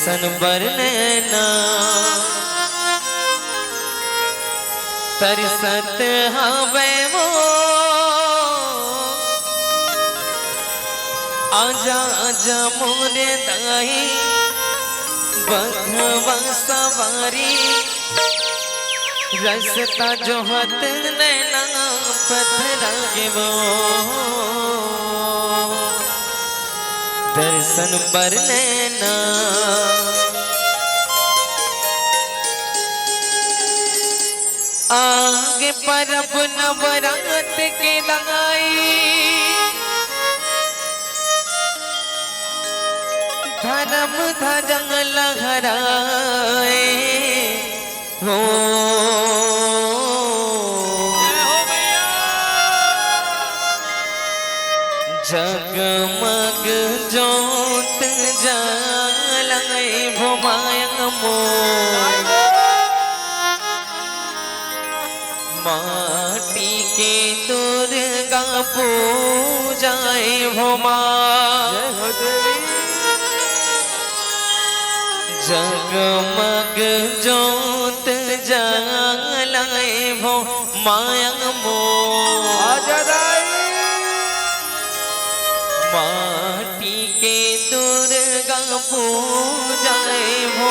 दर्शन बरनैना तरसत हवे वो आजा आजा मोरे दाई बघवा सवारी रसता जो हत नैना पथरागे वो दर्शन बरनैना आगे परब नवरात के लगाई धर्म धजंग लहराए हो जगमग जोत जलाए भुमायंग मो माटी के दुर्गा पूजाए भुमा जगमग जोत जलाए भो मायंग मो माटी के दुर्गा पूजाए भो